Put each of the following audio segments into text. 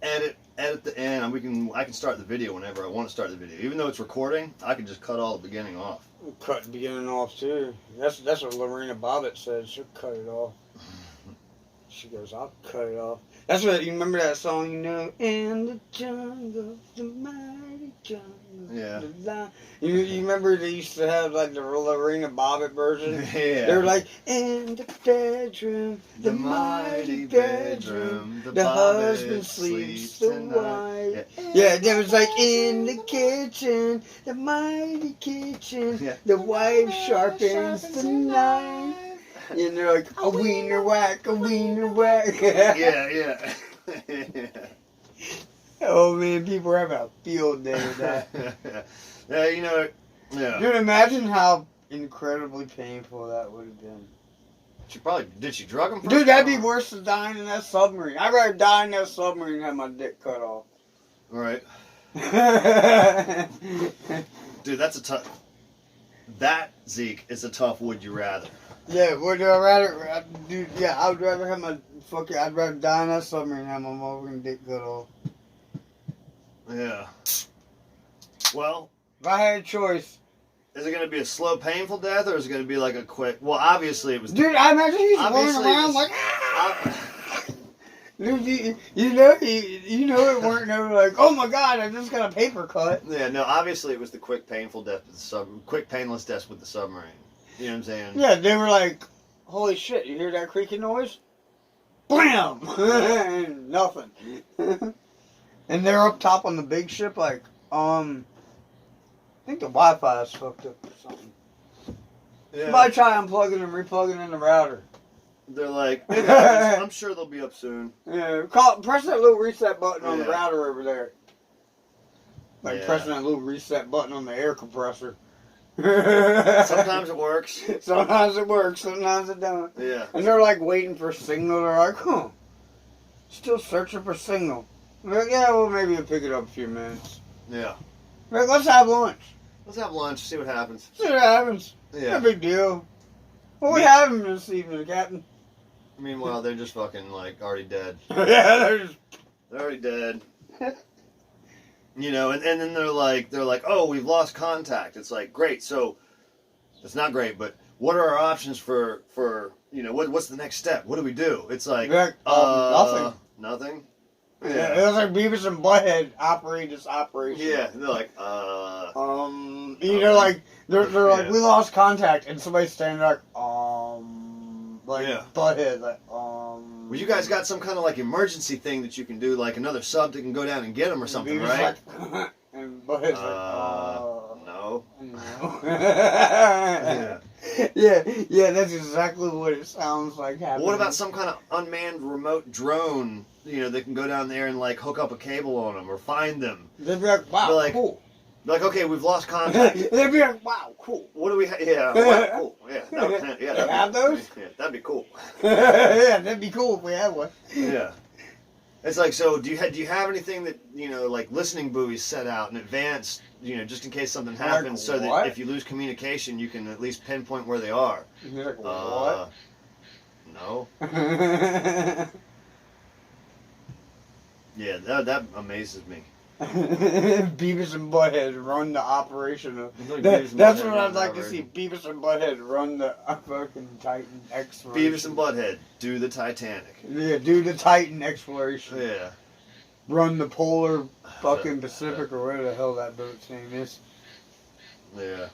edit the end, and I can start the video whenever I want to start the video. Even though it's recording, I can just cut all the beginning off. Cut the beginning off too. That's what Lorena Bobbitt said. She'll cut it off. She goes, I'll cut it off. That's what, you remember that song, you know? In the jungle, the mighty jungle. Yeah. You remember they used to have like the Lorena Bobbitt version? Yeah. They were like, in the bedroom, the mighty bedroom, the husband sleeps the wife. Yeah, there was like, in the kitchen, the mighty kitchen, the wife sharpens the knife. And they're like, a wiener whack, a wiener whack. Yeah. Oh man, people are having a field day with that. Yeah, you know, yeah. Dude, imagine how incredibly painful that would have been. Did she drug him? Dude, that'd be worse than dying in that submarine. I'd rather die in that submarine than have my dick cut off. Right. Dude, that's a tough. That, Zeke, is a tough would you rather. Yeah, would I rather, dude, yeah, I would rather have my I'd rather die in that submarine than have my motherfucking dick cut off. Yeah. Well, if I had a choice. Is it going to be a slow, painful death, or is it going to be like a quick? Well, obviously it was. Dude, I imagine he's running around like. Dude, you know it weren't no like, oh my god, I just got a paper cut. Yeah, no, obviously it was the quick, painful death with the quick, painless death with the submarine. You know what I'm saying? Yeah, they were like, holy shit, you hear that creaking noise? Blam! Nothing. And they're up top on the big ship, like, I think the Wi-Fi is fucked up or something. Yeah. Somebody try unplugging and replugging in the router. They're like, hey guys, I'm sure they'll be up soon. Yeah, press that little reset button on the router over there. Like pressing that little reset button on the air compressor. Sometimes it works. Sometimes it works, sometimes it don't. Yeah. And they're like waiting for signal. They're like, still searching for signal. They're like, yeah, well, maybe we'll pick it up a few minutes. Yeah. They're like, let's have lunch. Let's have lunch, see what happens. See what happens. Yeah. No big deal. What we having this evening, Captain? Meanwhile, they're just fucking, like, already dead. Yeah, they're already dead. You know, and then they're like, oh, we've lost contact. It's like, great. So, it's not great, but what are our options for you know, what's the next step? What do we do? It's like, nothing. Nothing? Yeah, it was like Beavis and Butthead operate this operation. Yeah, they're like, you know, like, they're like, we lost contact, and somebody's standing there like, Butthead, like, Well, you guys got some kind of, like, emergency thing that you can do, like another sub that can go down and get them or something, right? Like, and Butthead's no. Yeah, that's exactly what it sounds like happening. What about some kind of unmanned remote drone, you know, that can go down there and, like, hook up a cable on them or find them? They'd be like, wow, cool. Like, okay, we've lost contact. They'd be like, wow, cool. What do we have? Yeah, wow, cool. Yeah, they have those? Yeah, that'd be cool. Yeah, that'd be cool if we had one. Yeah. It's like, so do you have anything that, you know, like listening buoys set out in advance, you know, just in case something happens, so that if you lose communication, you can at least pinpoint where they are? You're like, what? No. Yeah, that amazes me. Beavis and Butthead run the operation. That's what I'd like to see. Beavis and Butthead run the fucking Titan exploration. Beavis and Butthead do the Titanic. Yeah, do the Titan exploration. Yeah. Run the polar fucking Pacific or whatever the hell that boat's name is. Yeah.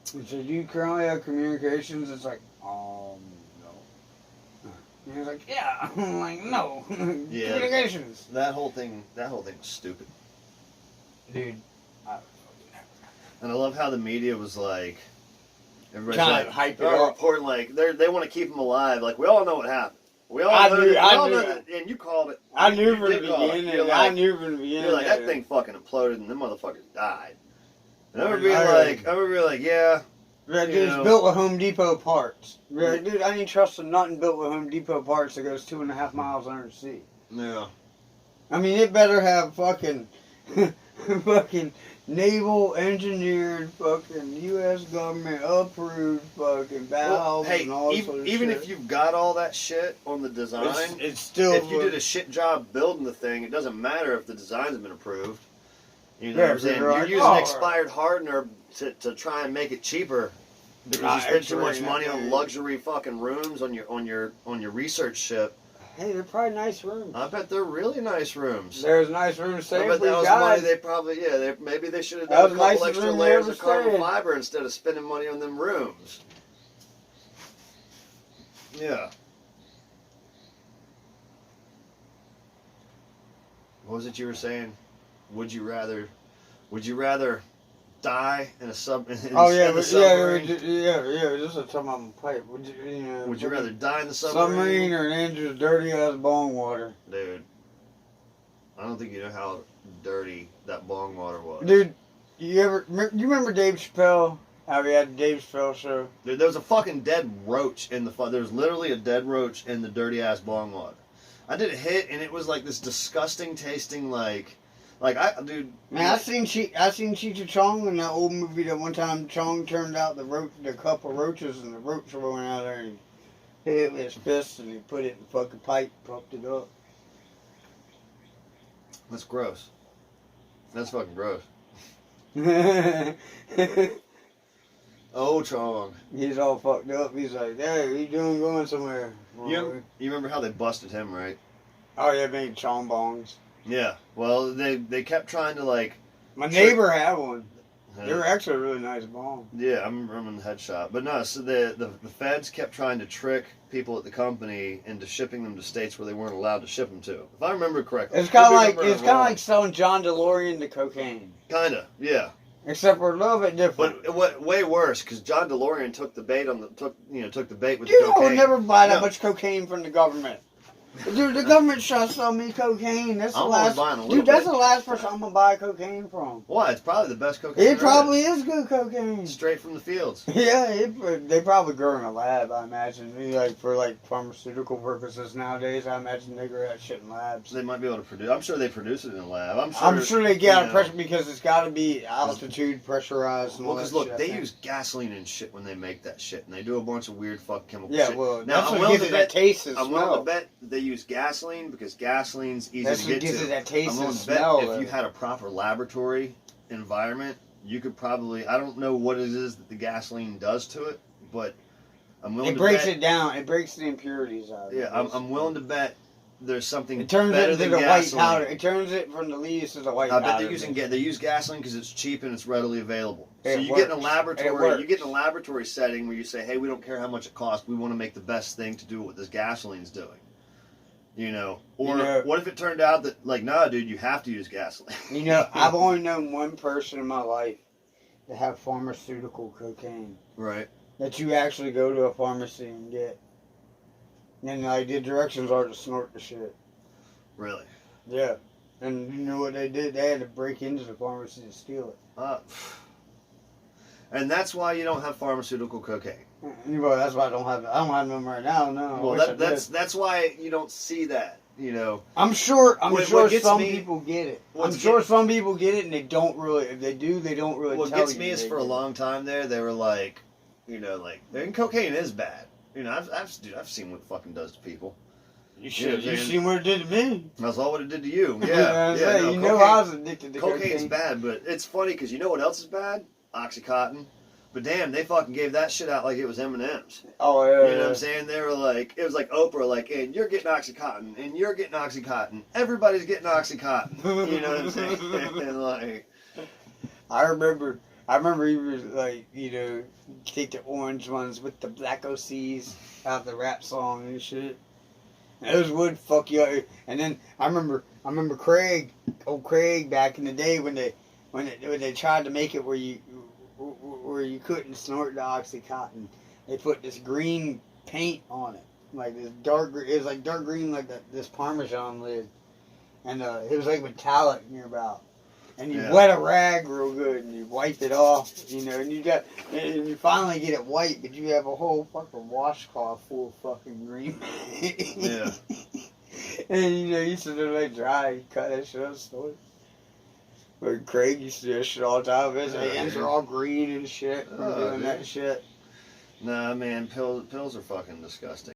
So do you currently have communications? It's like, no. And he's like, yeah. I'm like, no. Yeah. Communications. That whole thing was stupid. Dude. And I love how the media was like, everybody's kind like, of hype it they're up. reporting like they want to keep him alive. Like, we all know what happened. We all I know knew that, and you called it. I knew from the did call it. beginning. You're I like, knew from the beginning. You're like, that thing fucking imploded and them motherfuckers died. And I would be like, yeah. Dude, it's built with Home Depot parts. Dude, I ain't trusting nothing built with Home Depot parts that goes 2.5 miles under the sea. Yeah. I mean, it better have fucking naval engineered, fucking U.S. government approved fucking valves hey, and all sorts of even shit. if you've got all that shit on the design, It's still. if you did a shit job building the thing, it doesn't matter if the design's been approved. You know what I'm saying? You're using expired hardener to try and make it cheaper because you spend too much money on luxury fucking rooms on your research ship. Hey, they're probably nice rooms. I bet they're really nice rooms. There's nice rooms. I bet that was money they probably maybe they should have done a couple extra layers of carbon fiber instead of spending money on them rooms. Yeah. What was it you were saying? Would you rather die in a submarine? Yeah. Just a time on pipe. Would you rather die in the submarine or in Andrew's dirty ass bong water? Dude, I don't think you know how dirty that bong water was. Dude, you remember Dave Chappelle? How he had the Dave Chappelle show? Dude, there was a fucking dead roach in the there was literally a dead roach in the dirty ass bong water. I did a hit and it was like this disgusting tasting dude. Man, I seen Cheech and Chong in that old movie that one time Chong turned out the cup of roaches and the roach went out there and he hit it with his fist and he put it in the fucking pipe, pumped it up. That's gross. That's fucking gross. Oh, Chong. He's all fucked up. He's like, hey, what you doing going somewhere? You remember how they busted him, right? Oh, yeah, made Chong bongs. Yeah. Well, they kept trying to My neighbor had one. They were actually a really nice bong. Yeah, I remember them in the head shop. But no, so the feds kept trying to trick people at the company into shipping them to states where they weren't allowed to ship them to. If I remember correctly. It's kind of like selling John DeLorean to cocaine. Kinda, yeah. Except for a little bit different. But way worse, because John DeLorean took the bait with the cocaine. You will never buy that much cocaine from the government. Dude, the government's trying to sell me cocaine. That's the last person I'm gonna buy cocaine from. Why? It's probably the best cocaine. It probably is good cocaine. Straight from the fields. Yeah, they probably grow in a lab. I imagine, for pharmaceutical purposes nowadays. I imagine they grow that shit in labs. They might be able to produce. I'm sure they produce it in a lab. I'm sure they get out of pressure because it's got to be altitude pressurized. And all that because look, shit, they use gasoline and shit when they make that shit, and they do a bunch of weird fuck chemical shit. shit. Yeah, well, now that's what gives it that taste and smell. I'm willing to bet they use gasoline because gasoline's easy to get to. That's what gives it that taste and smell. I'm willing to bet if you had a proper laboratory environment, you could probably. I don't know what it is that the gasoline does to it, but I'm willing to bet. It breaks it down. It breaks the impurities out of it. Yeah, I'm willing to bet there's something it turns better it into than the gasoline. white powder. It turns it from the leaves to the white powder. I bet they use gasoline because it's cheap and it's readily available. So you get in a laboratory. You get in a laboratory setting where you say, "Hey, we don't care how much it costs. We want to make the best thing to do what this gasoline's doing." What if it turned out that nah, dude, you have to use gasoline. I've only known one person in my life to have pharmaceutical cocaine. Right. That you actually go to a pharmacy and get. And the directions are to snort the shit. Really? Yeah. And you know what they did? They had to break into the pharmacy to steal it. And that's why you don't have pharmaceutical cocaine. Well, that's why I don't have them right now. No. Well, that's why you don't see that. I'm sure some people get it. I'm sure some people get it, and they don't really. If they do, they don't really. What gets me is for a long time there, they were like, and cocaine is bad. I've seen what it fucking does to people. You've seen what it did to me. That's all what it did to you. Yeah. I was addicted to cocaine. Cocaine's bad, but it's funny because you know what else is bad? Oxycontin. But damn, they fucking gave that shit out like it was M&M's. Oh, yeah. You know what I'm saying? They were like, it was like Oprah, and you're getting Oxycontin, and you're getting Oxycontin. Everybody's getting Oxycontin. You know what I'm saying? And I remember he was take the orange ones with the black OCs out the rap song and shit. Those would fuck you up. And then I remember Craig back in the day when they tried to make it where you couldn't snort the Oxycontin. They put this green paint on it, this dark. It was like dark green, this Parmesan lid, and it was like metallic nearby. And you wet a rag real good, and you wipe it off, and you finally get it white, but you have a whole fucking washcloth full of fucking green paint. Yeah. And you sit there dry, you cut that shit up, store it. But Craig used to do that shit all the time. His Yeah, hands dude. are all green and shit from Oh, doing dude. that shit. Nah, man, pills are fucking disgusting.